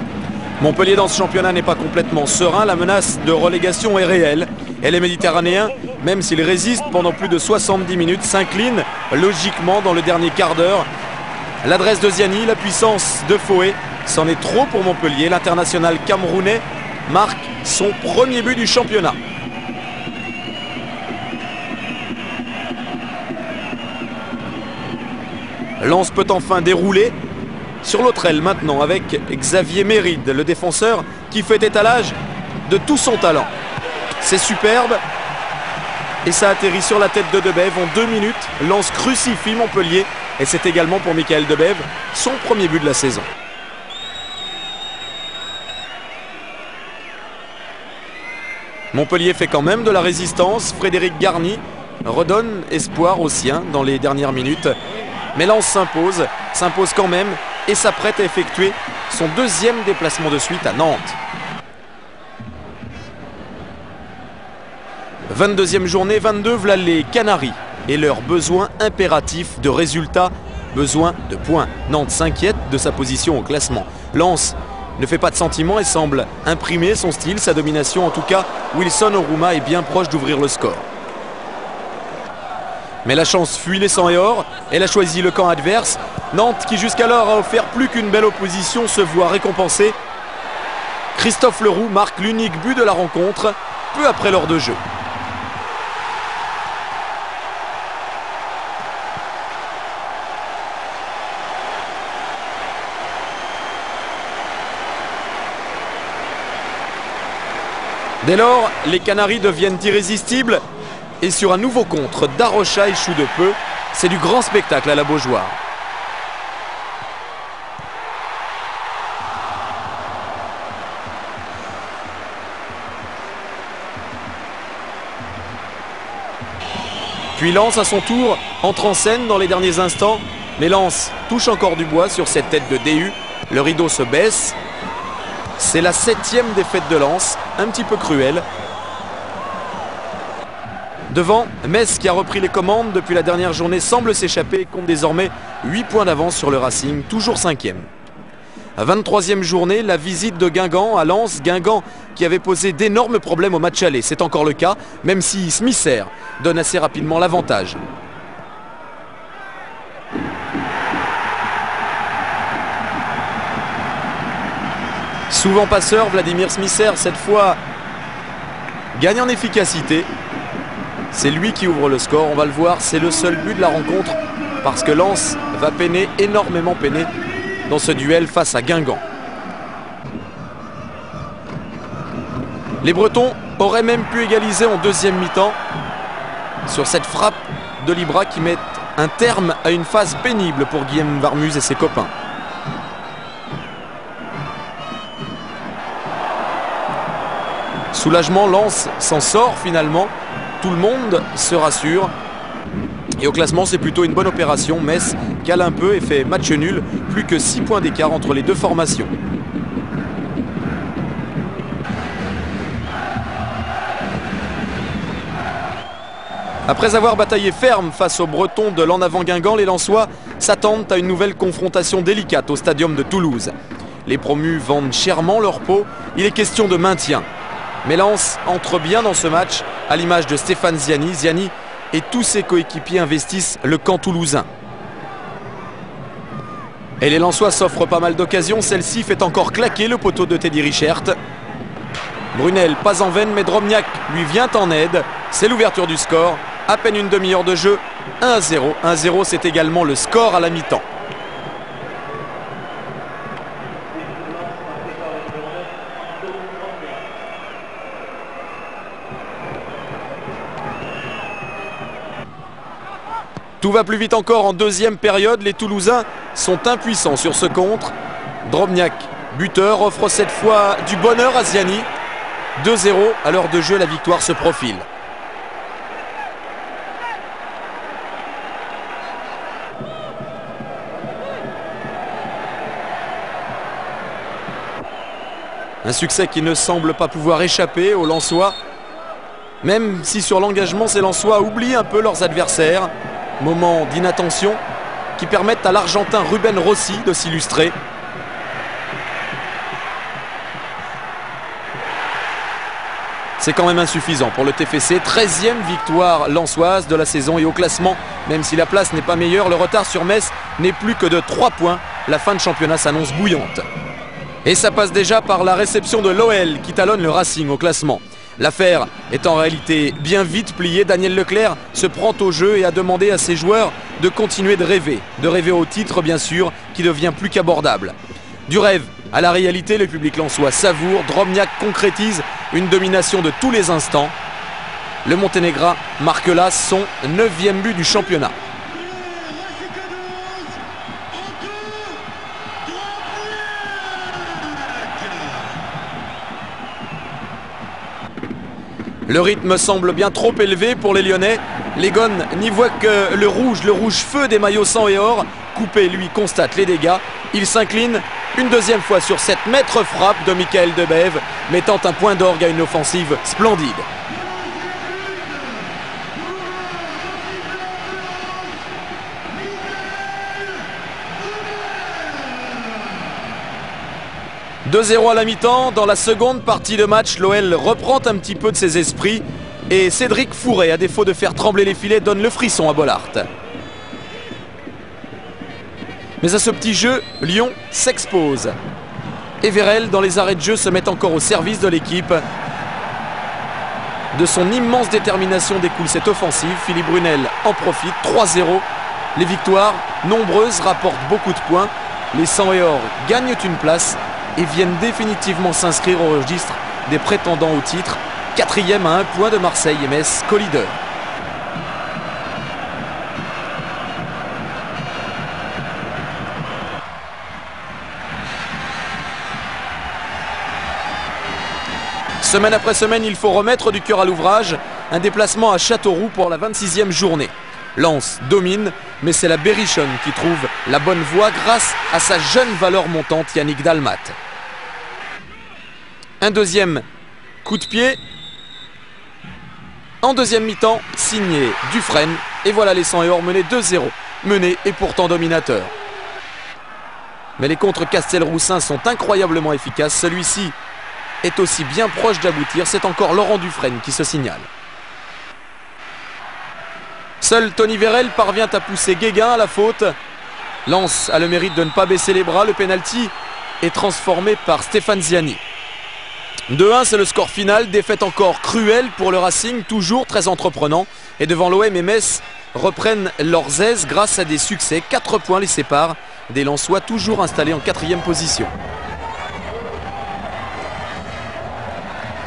Montpellier dans ce championnat n'est pas complètement serein, la menace de relégation est réelle. Et les Méditerranéens, même s'ils résistent pendant plus de 70 minutes, s'inclinent logiquement dans le dernier quart d'heure. L'adresse de Ziani, la puissance de Foé, c'en est trop pour Montpellier. L'international camerounais marque son premier but du championnat. Lens peut enfin dérouler sur l'autre aile maintenant avec Xavier Méride, le défenseur qui fait étalage de tout son talent. C'est superbe et ça atterrit sur la tête de Debève en 2 minutes. Lens crucifie Montpellier et c'est également pour Michael Debève son premier but de la saison. Montpellier fait quand même de la résistance. Frédéric Garny redonne espoir aux siens dans les dernières minutes. Mais Lens s'impose quand même et s'apprête à effectuer son 2e déplacement de suite à Nantes. 22e journée, 22, voilà les Canaries et leur besoin impératif de résultats, besoin de points. Nantes s'inquiète de sa position au classement. Lens ne fait pas de sentiment et semble imprimer son style, sa domination. En tout cas, Wilson Oruma est bien proche d'ouvrir le score. Mais la chance fuit les 100 et or. Elle a choisi le camp adverse. Nantes, qui jusqu'alors a offert plus qu'une belle opposition, se voit récompensé. Christophe Leroux marque l'unique but de la rencontre, peu après l'heure de jeu. Dès lors, les Canaries deviennent irrésistibles. Et sur un nouveau contre, Darocha échoue de peu. C'est du grand spectacle à la Beaujoire. Puis Lens, à son tour, entre en scène dans les derniers instants. Mais Lens touche encore du bois sur cette tête de DU. Le rideau se baisse. C'est la 7e défaite de Lens, un petit peu cruelle. Devant, Metz, qui a repris les commandes depuis la dernière journée, semble s'échapper et compte désormais 8 points d'avance sur le Racing, toujours 5e. 23e journée, la visite de Guingamp à Lens. Guingamp qui avait posé d'énormes problèmes au match aller. C'est encore le cas, même si Smisser donne assez rapidement l'avantage. Souvent passeur, Vladimir Smisser, cette fois, gagne en efficacité. C'est lui qui ouvre le score, on va le voir, c'est le seul but de la rencontre parce que Lens va peiner, énormément peiner dans ce duel face à Guingamp. Les Bretons auraient même pu égaliser en deuxième mi-temps sur cette frappe de Libra qui met un terme à une phase pénible pour Guillaume Varmuz et ses copains. Soulagement, Lens s'en sort finalement. Tout le monde se rassure. Et au classement, c'est plutôt une bonne opération. Metz cale un peu et fait match nul. Plus que 6 points d'écart entre les deux formations. Après avoir bataillé ferme face aux Bretons de l'en avant Guingamp, les Lensois s'attendent à une nouvelle confrontation délicate au stadium de Toulouse. Les promus vendent chèrement leur peau. Il est question de maintien. Mais Lens entre bien dans ce match, à l'image de Stéphane Ziani. Ziani et tous ses coéquipiers investissent le camp toulousain. Et les Lensois s'offrent pas mal d'occasions. Celle-ci fait encore claquer le poteau de Teddy Richert. Brunel pas en veine, mais Drobniak lui vient en aide. C'est l'ouverture du score. À peine une demi-heure de jeu. 1-0. 1-0, c'est également le score à la mi-temps. Tout va plus vite encore en deuxième période. Les Toulousains sont impuissants sur ce contre. Drobniak, buteur, offre cette fois du bonheur à Ziani. 2-0, à l'heure de jeu, la victoire se profile. Un succès qui ne semble pas pouvoir échapper aux Lensois. Même si sur l'engagement, ces Lensois oublient un peu leurs adversaires. Moment d'inattention qui permettent à l'Argentin Ruben Rossi de s'illustrer. C'est quand même insuffisant pour le TFC. 13e victoire lensoise de la saison et au classement, même si la place n'est pas meilleure, le retard sur Metz n'est plus que de 3 points. La fin de championnat s'annonce bouillante. Et ça passe déjà par la réception de l'OL qui talonne le Racing au classement. L'affaire est en réalité bien vite pliée. Daniel Leclerc se prend au jeu et a demandé à ses joueurs de continuer de rêver au titre bien sûr, qui devient plus qu'abordable. Du rêve à la réalité, le public lensois savoure. Drobniak concrétise une domination de tous les instants. Le Monténégrin marque là son 9e but du championnat. Le rythme semble bien trop élevé pour les Lyonnais. Les Gones n'y voient que le rouge feu des maillots sang et or. Coupé, lui, constate les dégâts. Il s'incline une deuxième fois sur cette maître frappe de Michael Debève, mettant un point d'orgue à une offensive splendide. « 2-0 à la mi-temps. Dans la seconde partie de match, l'OL reprend un petit peu de ses esprits. Et Cédric Fouret, à défaut de faire trembler les filets, donne le frisson à Bollaert. Mais à ce petit jeu, Lyon s'expose. Everel, dans les arrêts de jeu, se met encore au service de l'équipe. De son immense détermination découle cette offensive. Philippe Brunel en profite. 3-0. Les victoires, nombreuses, rapportent beaucoup de points. Les 100 et or gagnent une place et viennent définitivement s'inscrire au registre des prétendants au titre. 4e à 1 point de Marseille et Metz, co-leader. Semaine après semaine, il faut remettre du cœur à l'ouvrage. Un déplacement à Châteauroux pour la 26e journée. Lens domine, mais c'est la Berrichonne qui trouve la bonne voie grâce à sa jeune valeur montante, Yannick Dalmat. Un deuxième coup de pied. En deuxième mi-temps, signé Dufresne. Et voilà les 100 et or menés 2-0. Menés et pourtant dominateurs. Mais les contres Castelroussins sont incroyablement efficaces. Celui-ci est aussi bien proche d'aboutir. C'est encore Laurent Dufresne qui se signale. Seul Tony Vérel parvient à pousser Guéguin à la faute. Lens a le mérite de ne pas baisser les bras. Le pénalty est transformé par Stéphane Ziani. 2-1, c'est le score final. Défaite encore cruelle pour le Racing, toujours très entreprenant. Et devant l'OM et Metz reprennent leurs aises grâce à des succès. 4 points les séparent des Lensois, toujours installés en 4e position.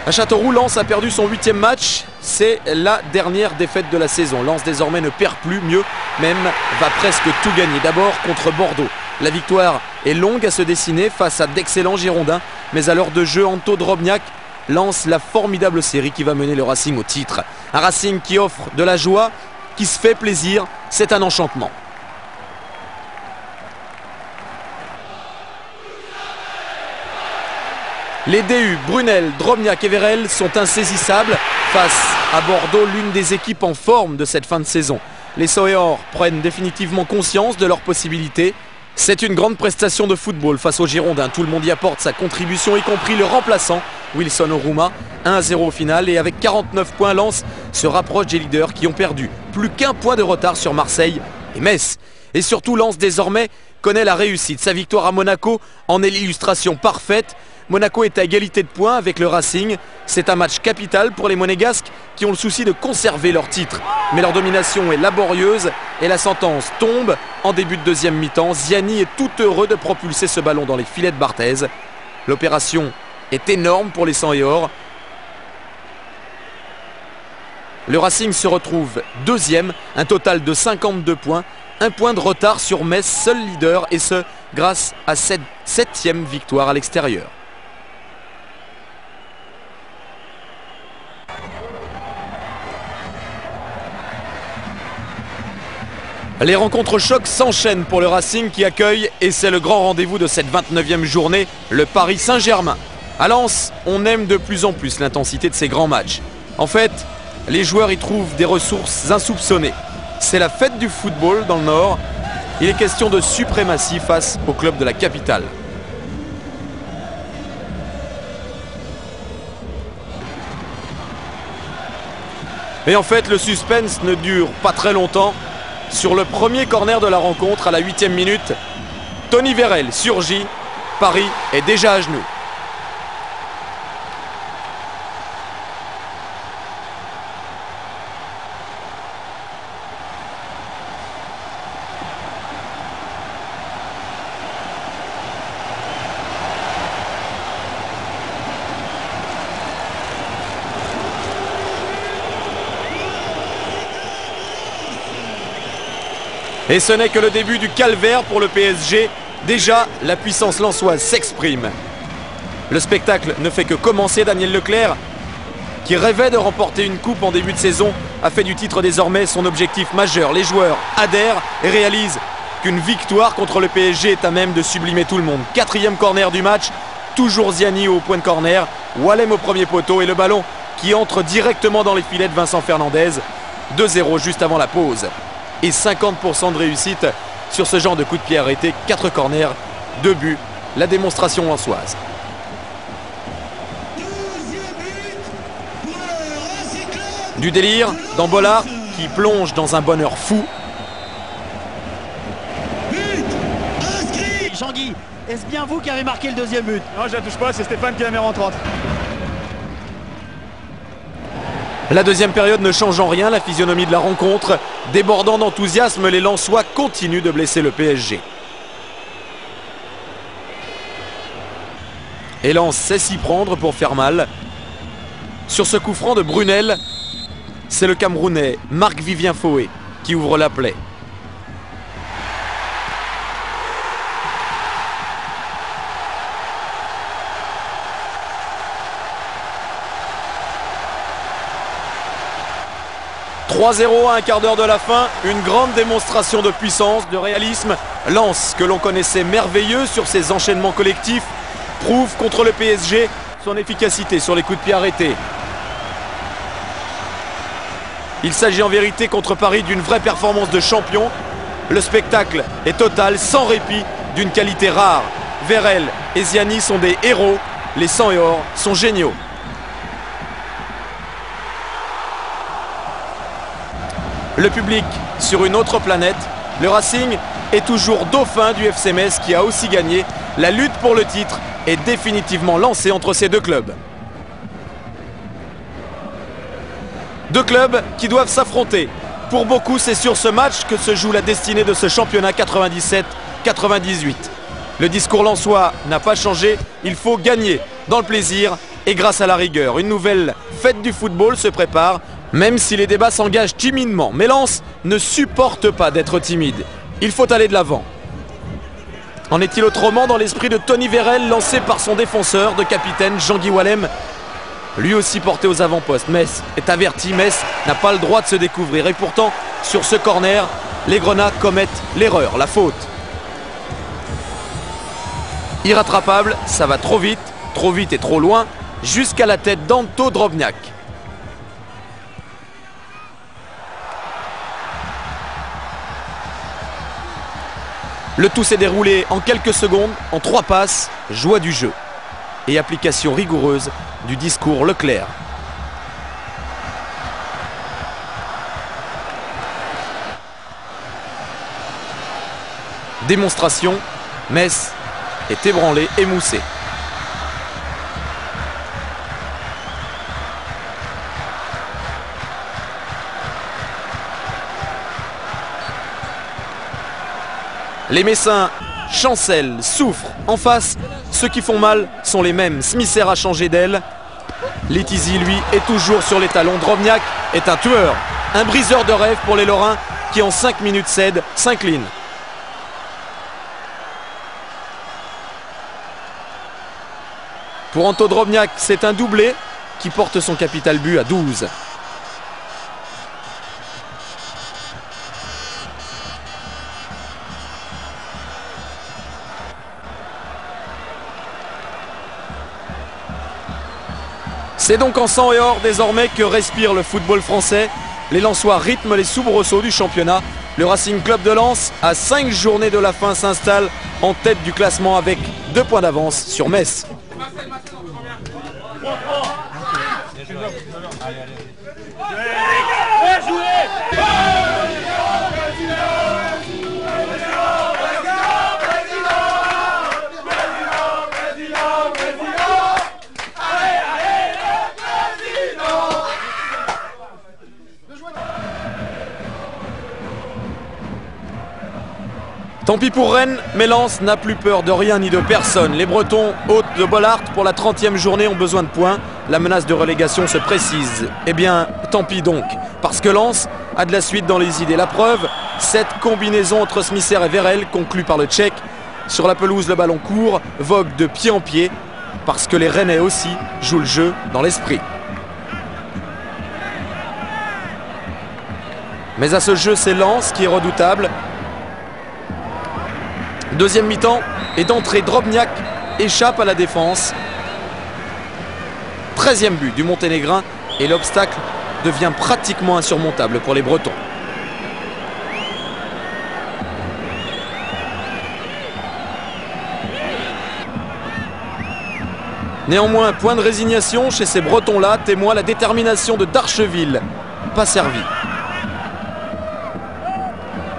À Châteauroux, Lens a perdu son 8e match. C'est la dernière défaite de la saison. Lens désormais ne perd plus, mieux même va presque tout gagner. D'abord contre Bordeaux. La victoire est longue à se dessiner face à d'excellents Girondins. Mais à l'heure de jeu, Anto Drobniak lance la formidable série qui va mener le Racing au titre. Un Racing qui offre de la joie, qui se fait plaisir. C'est un enchantement. Les DU, Brunel, Drobniak et Vérel sont insaisissables face à Bordeaux, l'une des équipes en forme de cette fin de saison. Les Soéors prennent définitivement conscience de leurs possibilités. C'est une grande prestation de football face aux Girondins. Tout le monde y apporte sa contribution, y compris le remplaçant, Wilson Oruma. 1-0 au final et avec 49 points, Lens se rapproche des leaders qui ont perdu plus qu'un point de retard sur Marseille et Metz. Et surtout, Lens désormais connaît la réussite. Sa victoire à Monaco en est l'illustration parfaite. Monaco est à égalité de points avec le Racing. C'est un match capital pour les Monégasques qui ont le souci de conserver leur titre. Mais leur domination est laborieuse et la sentence tombe en début de deuxième mi-temps. Ziani est tout heureux de propulser ce ballon dans les filets de Barthez. L'opération est énorme pour les 100 et or. Le Racing se retrouve deuxième, un total de 52 points. Un point de retard sur Metz, seul leader, et ce grâce à cette 7e victoire à l'extérieur. Les rencontres chocs s'enchaînent pour le Racing qui accueille, et c'est le grand rendez-vous de cette 29e journée, le Paris Saint-Germain. À Lens, on aime de plus en plus l'intensité de ces grands matchs. En fait, les joueurs y trouvent des ressources insoupçonnées. C'est la fête du football dans le Nord. Il est question de suprématie face au club de la capitale. Et en fait, le suspense ne dure pas très longtemps. Sur le premier corner de la rencontre, à la 8e minute, Tony Vérel surgit. Paris est déjà à genoux. Et ce n'est que le début du calvaire pour le PSG. Déjà, la puissance lensoise s'exprime. Le spectacle ne fait que commencer. Daniel Leclerc, qui rêvait de remporter une coupe en début de saison, a fait du titre désormais son objectif majeur. Les joueurs adhèrent et réalisent qu'une victoire contre le PSG est à même de sublimer tout le monde. 4e corner du match, toujours Ziani au point de corner, Wallem au premier poteau et le ballon qui entre directement dans les filets de Vincent Fernandez. 2-0 juste avant la pause. Et 50% de réussite sur ce genre de coup de pied arrêté. 4 corners, 2 buts, la démonstration lensoise. Du délire dans Bollard qui plonge dans un bonheur fou. Jean-Guy, est-ce bien vous qui avez marqué le deuxième but? Non, je la touche pas, c'est Stéphane qui la met rentrante. La deuxième période ne change en rien la physionomie de la rencontre. Débordant d'enthousiasme, les Lensois continuent de blesser le PSG. Et Lens sait s'y prendre pour faire mal. Sur ce coup franc de Brunel, c'est le Camerounais Marc-Vivien Foé qui ouvre la plaie. « 3-0 à un quart d'heure de la fin, une grande démonstration de puissance, de réalisme. Lens, que l'on connaissait merveilleux sur ses enchaînements collectifs, prouve contre le PSG son efficacité sur les coups de pied arrêtés. Il s'agit en vérité contre Paris d'une vraie performance de champion. Le spectacle est total, sans répit, d'une qualité rare. Vérel et Ziani sont des héros, les 100 et or sont géniaux. Le public sur une autre planète, le Racing est toujours dauphin du FC Metz qui a aussi gagné. La lutte pour le titre est définitivement lancée entre ces deux clubs. Deux clubs qui doivent s'affronter. Pour beaucoup, c'est sur ce match que se joue la destinée de ce championnat 97-98. Le discours lensois n'a pas changé, il faut gagner dans le plaisir et grâce à la rigueur. Une nouvelle fête du football se prépare, même si les débats s'engagent timidement. Mais Lens ne supporte pas d'être timide. Il faut aller de l'avant. En est-il autrement dans l'esprit de Tony Vérel, lancé par son défenseur de capitaine Jean-Guy Wallem, lui aussi porté aux avant-postes. Metz est averti, Metz n'a pas le droit de se découvrir. Et pourtant, sur ce corner, les Grenats commettent l'erreur, la faute. Irrattrapable, ça va trop vite et trop loin, jusqu'à la tête d'Anto Drobniak. Le tout s'est déroulé en quelques secondes, en 3 passes, joie du jeu et application rigoureuse du discours Leclerc. Démonstration, Metz est ébranlé, émoussé. Les Messins chancellent, souffrent. En face, ceux qui font mal sont les mêmes. Smisser a changé d'aile. Letizy, lui, est toujours sur les talons. Drobniak est un tueur, un briseur de rêve pour les Lorrains qui en 5 minutes cèdent, s'inclinent. Pour Anto Drobniak, c'est un doublé qui porte son capital but à 12. C'est donc en sang et or désormais que respire le football français. Les Lensois rythment les soubresauts du championnat. Le Racing Club de Lens, à 5 journées de la fin, s'installe en tête du classement avec 2 points d'avance sur Metz. Tant pis pour Rennes, mais Lens n'a plus peur de rien ni de personne. Les Bretons, hôtes de Bollard, pour la 30e journée ont besoin de points. La menace de relégation se précise. Eh bien, tant pis donc, parce que Lens a de la suite dans les idées. La preuve, cette combinaison entre Smisser et Vérel, conclue par le Tchèque. Sur la pelouse, le ballon court, vogue de pied en pied, parce que les Rennais aussi jouent le jeu dans l'esprit. Mais à ce jeu, c'est Lens qui est redoutable. Deuxième mi-temps et d'entrée, Drobniak échappe à la défense. 13e but du Monténégrin et l'obstacle devient pratiquement insurmontable pour les Bretons. Néanmoins, point de résignation chez ces Bretons-là, témoin la détermination de Darcheville pas servi.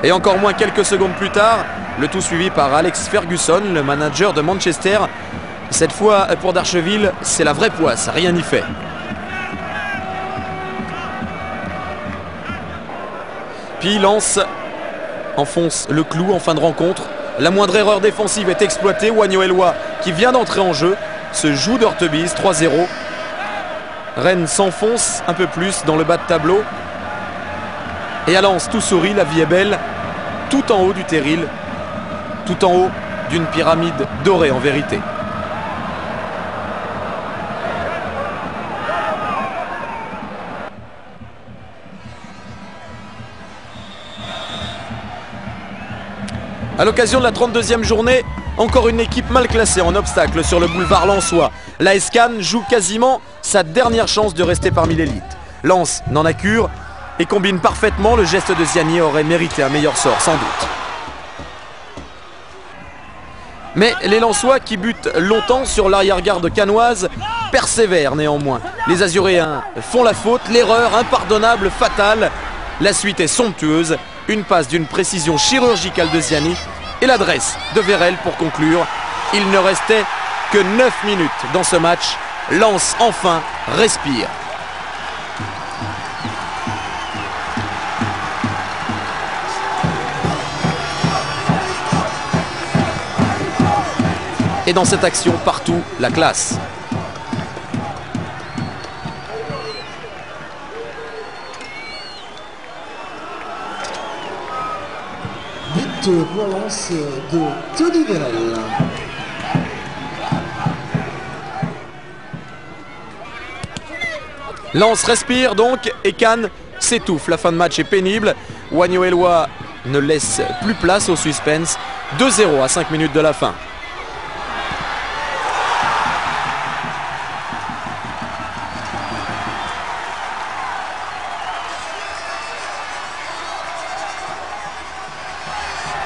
Et encore moins quelques secondes plus tard, le tout suivi par Alex Ferguson, le manager de Manchester. Cette fois pour Darcheville, c'est la vraie poisse, rien n'y fait. Puis Lens enfonce le clou en fin de rencontre. La moindre erreur défensive est exploitée. Wagno Eloi, qui vient d'entrer en jeu, se joue d'Ortebise, 3-0. Rennes s'enfonce un peu plus dans le bas de tableau. Et à Lens, tout sourit, la vie est belle. Tout en haut du terril, tout en haut d'une pyramide dorée en vérité. À l'occasion de la 32e journée, encore une équipe mal classée en obstacle sur le boulevard lensois. L'AS Cannes joue quasiment sa dernière chance de rester parmi l'élite. Lens n'en a cure et combine parfaitement. Le geste de Ziani aurait mérité un meilleur sort, sans doute. Mais les Lensois, qui butent longtemps sur l'arrière-garde cannoise, persévèrent néanmoins. Les Azuréens font la faute, l'erreur impardonnable, fatale. La suite est somptueuse. Une passe d'une précision chirurgicale de Ziani et l'adresse de Vérel pour conclure. Il ne restait que 9 minutes dans ce match. Lens enfin respire. Et dans cette action, partout, la classe. But pour Lens de Tony Vérel. Lens respire donc et Cannes s'étouffe. La fin de match est pénible. Wagno Eloi ne laisse plus place au suspense. 2-0 à 5 minutes de la fin.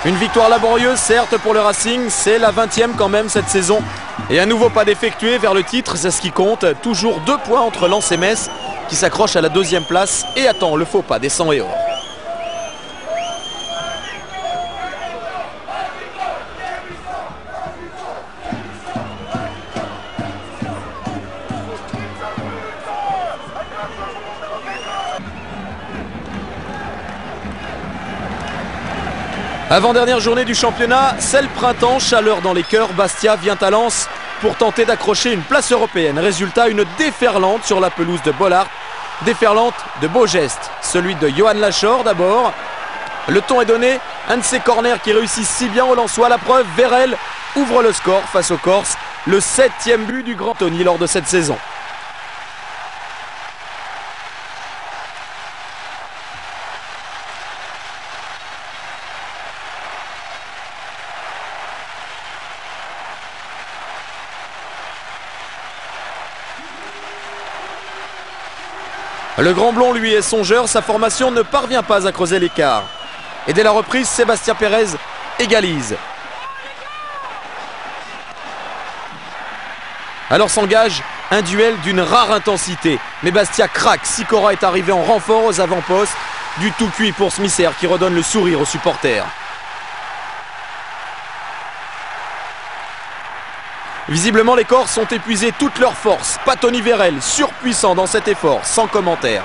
Une victoire laborieuse certes pour le Racing, c'est la 20e quand même cette saison. Et un nouveau pas d'effectué vers le titre, c'est ce qui compte. Toujours 2 points entre Lens et Metz qui s'accrochent à la 2e place et attend le faux pas des 100 et or. Avant-dernière journée du championnat, c'est le printemps, chaleur dans les cœurs. Bastia vient à Lens pour tenter d'accrocher une place européenne. Résultat, une déferlante sur la pelouse de Bollaert. Déferlante de beaux gestes. Celui de Johan Lachor d'abord. Le ton est donné. Un de ces corners qui réussissent si bien au Lensois. La preuve, Vérel ouvre le score face aux Corses. Le 7e but du Grand Tony lors de cette saison. Le Grand Blond, lui, est songeur. Sa formation ne parvient pas à creuser l'écart. Et dès la reprise, Sébastien Pérez égalise. Alors s'engage un duel d'une rare intensité. Mais Bastia craque. Sikora est arrivé en renfort aux avant-postes. Du tout cuit pour Smisser qui redonne le sourire aux supporters. Visiblement, les Corses ont épuisé toutes leurs forces. Pas Tony Vérel, surpuissant dans cet effort, sans commentaire.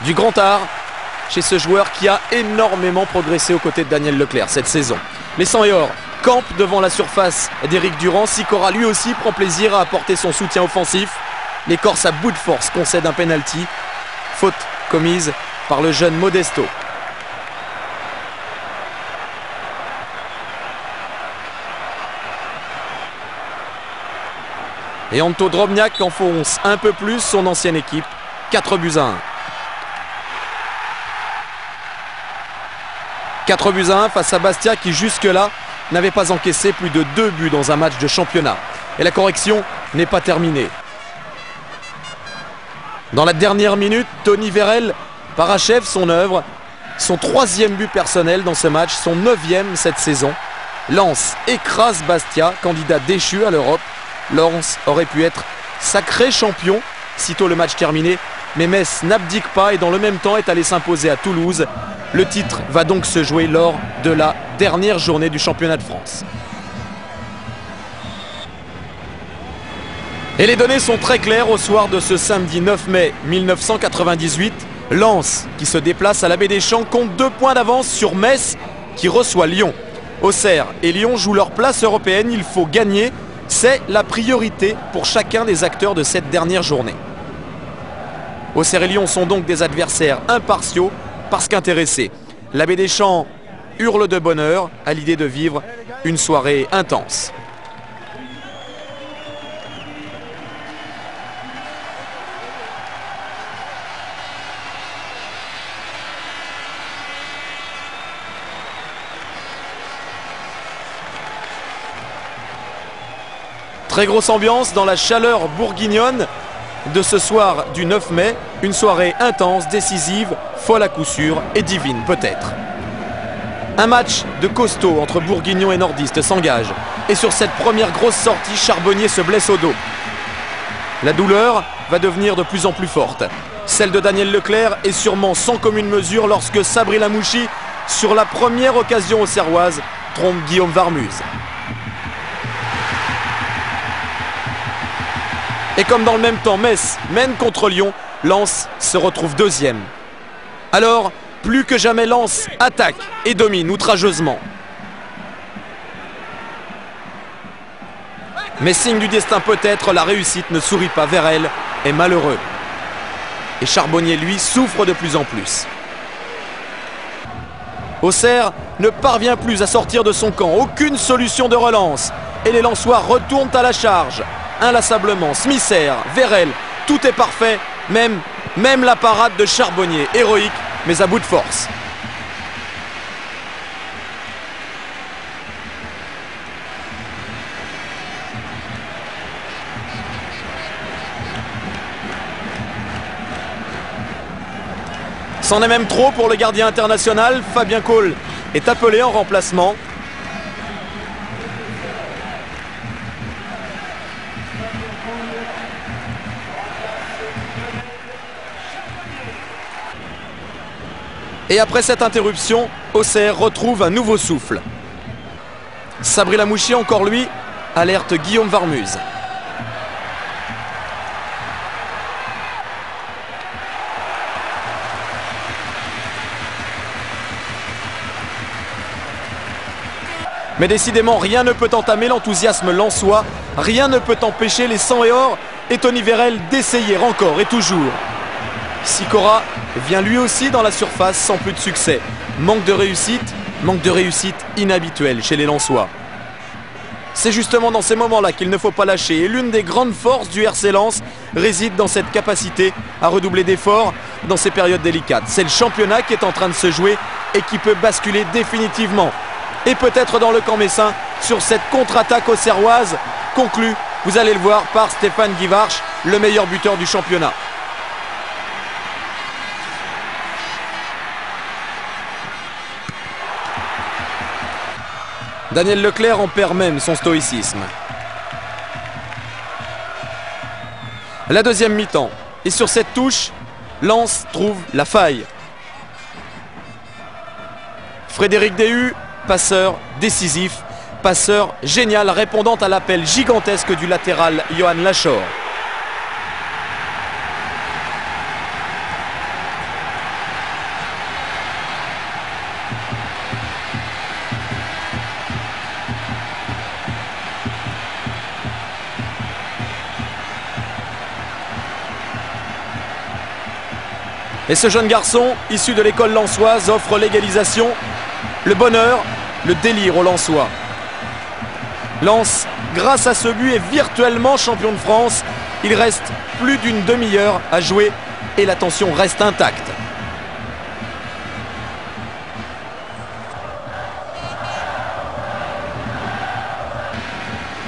Du grand art chez ce joueur qui a énormément progressé aux côtés de Daniel Leclerc cette saison. Les 100 et or campent devant la surface d'Éric Durand. Sikora lui aussi prend plaisir à apporter son soutien offensif. Les Corses à bout de force concèdent un penalty. Faute commise par le jeune Modesto. Et Anto Drobniak enfonce un peu plus son ancienne équipe. 4-1. 4-1 face à Bastia qui jusque-là n'avait pas encaissé plus de 2 buts dans un match de championnat. Et la correction n'est pas terminée. Dans la dernière minute, Tony Vérel parachève son œuvre. Son 3e but personnel dans ce match, son 9e cette saison. Lens écrase Bastia, candidat déchu à l'Europe. Lens aurait pu être sacré champion, sitôt le match terminé. Mais Metz n'abdique pas et dans le même temps est allé s'imposer à Toulouse. Le titre va donc se jouer lors de la dernière journée du championnat de France. Et les données sont très claires au soir de ce samedi 9 mai 1998. Lens, qui se déplace à la Baie-des-Champs, compte 2 points d'avance sur Metz, qui reçoit Lyon. Auxerre et Lyon jouent leur place européenne, il faut gagner. C'est la priorité pour chacun des acteurs de cette dernière journée. Auxerre et Lyon sont donc des adversaires impartiaux parce qu'intéressés. La Baie-des-Champs hurle de bonheur à l'idée de vivre une soirée intense. Très grosse ambiance dans la chaleur bourguignonne de ce soir du 9 mai. Une soirée intense, décisive, folle à coup sûr et divine peut-être. Un match de costaud entre bourguignons et nordistes s'engage. Et sur cette première grosse sortie, Charbonnier se blesse au dos. La douleur va devenir de plus en plus forte. Celle de Daniel Leclerc est sûrement sans commune mesure lorsque Sabri Lamouchi, sur la première occasion auxerroise, trompe Guillaume Varmuse. Et comme dans le même temps, Metz mène contre Lyon, Lens se retrouve 2e. Alors, plus que jamais, Lens attaque et domine outrageusement. Mais signe du destin peut-être, la réussite ne sourit pas. Vérel est malheureux. Et Charbonnier, lui, souffre de plus en plus. Auxerre ne parvient plus à sortir de son camp. Aucune solution de relance. Et les Lensois retournent à la charge. Inlassablement, Smisser, Vérel, tout est parfait, même la parade de Charbonnier, héroïque, mais à bout de force. C'en est même trop pour le gardien international. Fabien Cole est appelé en remplacement. Et après cette interruption, Auxerre retrouve un nouveau souffle. Sabri Lamouchi, encore lui, alerte Guillaume Varmuse. Mais décidément, rien ne peut entamer l'enthousiasme lensois, rien ne peut empêcher les 100 et or et Tony Vérel d'essayer encore et toujours. Sikora vient lui aussi dans la surface sans plus de succès. Manque de réussite inhabituelle chez les Lensois. C'est justement dans ces moments-là qu'il ne faut pas lâcher. Et l'une des grandes forces du RC Lens réside dans cette capacité à redoubler d'efforts dans ces périodes délicates. C'est le championnat qui est en train de se jouer et qui peut basculer définitivement. Et peut-être dans le camp messin sur cette contre-attaque auxerroise conclue, vous allez le voir, par Stéphane Guivarch, le meilleur buteur du championnat. Daniel Leclerc en perd même son stoïcisme. La deuxième mi-temps. Et sur cette touche, Lens trouve la faille. Frédéric Déhu, passeur décisif, passeur génial, répondant à l'appel gigantesque du latéral Johan Lachor. Et ce jeune garçon, issu de l'école lensoise, offre l'égalisation, le bonheur, le délire aux Lensois. Lens, grâce à ce but, est virtuellement champion de France. Il reste plus d'une demi-heure à jouer et la tension reste intacte.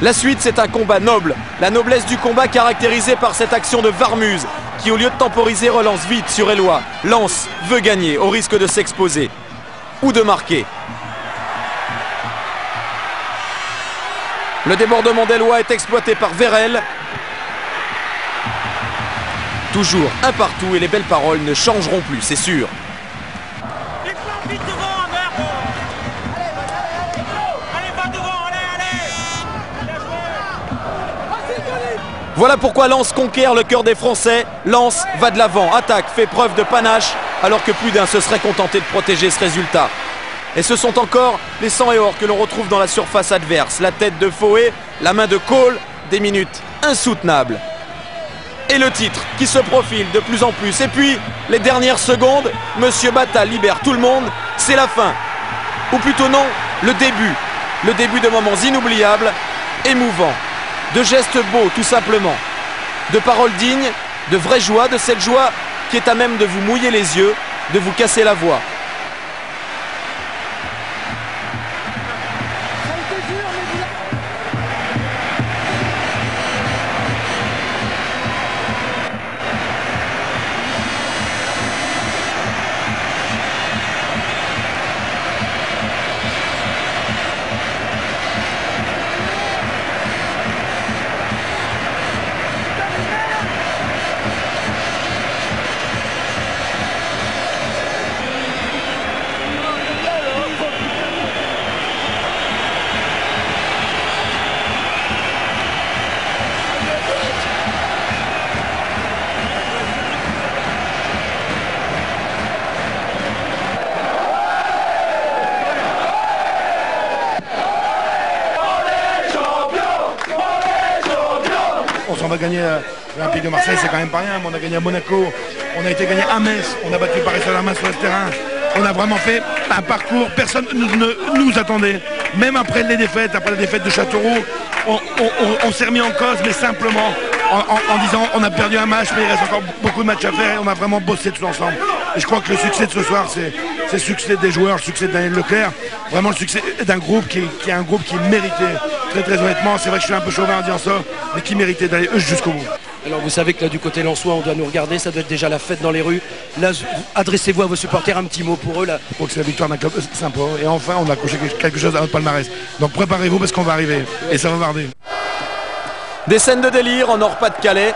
La suite, c'est un combat noble. La noblesse du combat caractérisée par cette action de Varmuse qui, au lieu de temporiser, relance vite sur Eloi. Lens veut gagner au risque de s'exposer ou de marquer. Le débordement d'Eloi est exploité par Vérel. Toujours un partout et les belles paroles ne changeront plus, c'est sûr. Voilà pourquoi Lens conquiert le cœur des Français. Lens va de l'avant, attaque, fait preuve de panache, alors que plus d'un se serait contenté de protéger ce résultat. Et ce sont encore les sangs et or que l'on retrouve dans la surface adverse. La tête de Foé, la main de Cole, des minutes insoutenables. Et le titre qui se profile de plus en plus. Et puis, les dernières secondes, Monsieur Bata libère tout le monde. C'est la fin. Ou plutôt non, le début. Le début de moments inoubliables, émouvants. De gestes beaux, tout simplement. De paroles dignes, de vraie joie, de cette joie qui est à même de vous mouiller les yeux, de vous casser la voix. On va gagner l'Olympique de Marseille, c'est quand même pas rien. On a gagné à Monaco, on a été gagné à Metz, on a battu Paris Saint-Germain sur le terrain. On a vraiment fait un parcours, personne ne nous attendait. Même après les défaites, après la défaite de Châteauroux, on s'est remis en cause, mais simplement en disant on a perdu un match, mais il reste encore beaucoup de matchs à faire et on a vraiment bossé tous ensemble. Et je crois que le succès de ce soir, c'est le succès des joueurs, le succès de Daniel Leclerc, vraiment le succès d'un groupe qui est un groupe qui méritait. Très honnêtement, c'est vrai que je suis un peu chauvin en disant ça, mais qui méritait d'aller jusqu'au bout. Alors vous savez que là du côté lensois on doit nous regarder, ça doit être déjà la fête dans les rues. Là adressez-vous à vos supporters, un petit mot pour eux là. Je crois que c'est la victoire d'un club sympa et enfin on a coché quelque chose à notre palmarès. Donc préparez-vous parce qu'on va arriver et ça va varder. Des scènes de délire en Nord-Pas-de-Calais.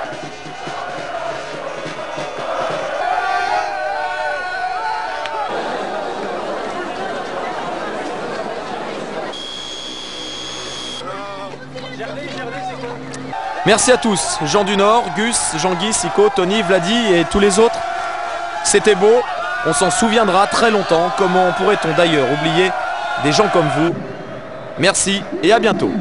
Merci à tous, Jean du Nord, Gus, Jean-Guy, Sico, Tony, Vladi et tous les autres. C'était beau, on s'en souviendra très longtemps. Comment pourrait-on d'ailleurs oublier des gens comme vous? Merci et à bientôt.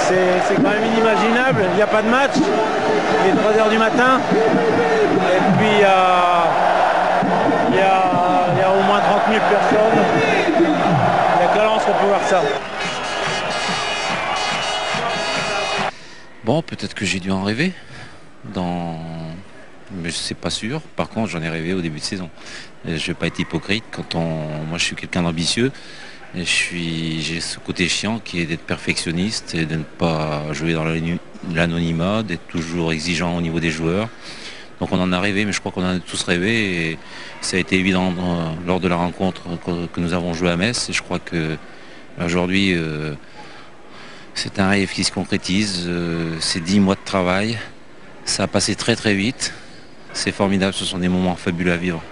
C'est quand même inimaginable, il n'y a pas de match, il est 3 h du matin, et puis il y a au moins 30 000 personnes, il n'y a que la Lens qu'on peut voir ça. Bon, peut-être que j'ai dû en rêver, mais c'est pas sûr. Par contre, j'en ai rêvé au début de saison. Et je vais pas être hypocrite, moi je suis quelqu'un d'ambitieux. J'ai ce côté chiant qui est d'être perfectionniste et de ne pas jouer dans l'anonymat, d'être toujours exigeant au niveau des joueurs. Donc on en a rêvé, mais je crois qu'on en a tous rêvé et ça a été évident lors de la rencontre que nous avons joué à Metz. Et je crois que aujourd'hui c'est un rêve qui se concrétise. C'est 10 mois de travail, ça a passé très vite. C'est formidable, ce sont des moments fabuleux à vivre.